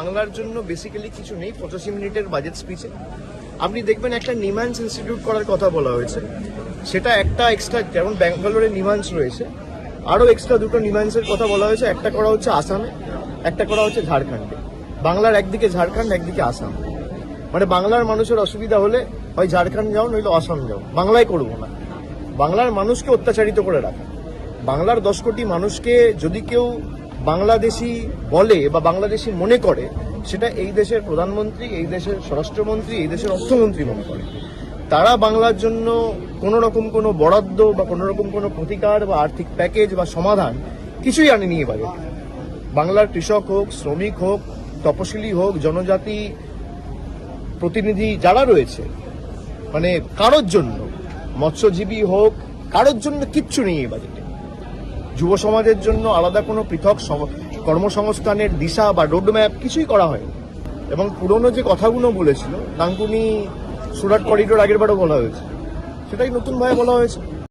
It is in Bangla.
বাংলার জন্য বেসিক্যালি কিছু নেই 85 মিনিটের বাজেট স্পিচে। আপনি দেখবেন একটা নিমান্স ইনস্টিটিউট করার কথা বলা হয়েছে, সেটা একটা এক্সট্রা, যেমন ব্যাঙ্গালোরে নিমান্স রয়েছে, আরও এক্সট্রা দুটো নিমান্সের কথা বলা হয়েছে। একটা করা হচ্ছে আসামে, একটা করা হচ্ছে ঝাড়খণ্ডে। বাংলার একদিকে ঝাড়খণ্ড, একদিকে আসাম। মানে বাংলার মানুষের অসুবিধা হলে হয় ঝাড়খণ্ড যাও, নইলে আসাম যাও, বাংলায় করবো না। বাংলার মানুষকে অত্যাচারিত করে রাখা, বাংলার 10 কোটি মানুষকে যদি কেউ বাংলাদেশি বলে বা বাংলাদেশি মনে করে, সেটা এই দেশের প্রধানমন্ত্রী, এই দেশের স্বরাষ্ট্রমন্ত্রী, এই দেশের অর্থমন্ত্রী মনে করে। তারা বাংলার জন্য কোনো রকম কোনো বরাদ্দ বা কোনো রকম কোনো প্রতিকার বা আর্থিক প্যাকেজ বা সমাধান কিছুই আনেনি এবারে। বাংলার কৃষক হোক, শ্রমিক হোক, তপশিলি হোক, জনজাতি প্রতিনিধি যারা রয়েছে, মানে কারোর জন্য, মৎস্যজীবী হোক, কারোর জন্য কিচ্ছু নেই এই বাজেটে। যুব সমাজের জন্য আলাদা কোনো পৃথক কর্মসংস্থানের দিশা বা রোডম্যাপ কিছুই করা হয়নি। এবং পুরনো যে কথাগুলো বলেছিল, ডানকুনি সুরাট করিডোর আগের বারও বলা হয়েছে, সেটাই নতুনভাবে বলা হয়েছে।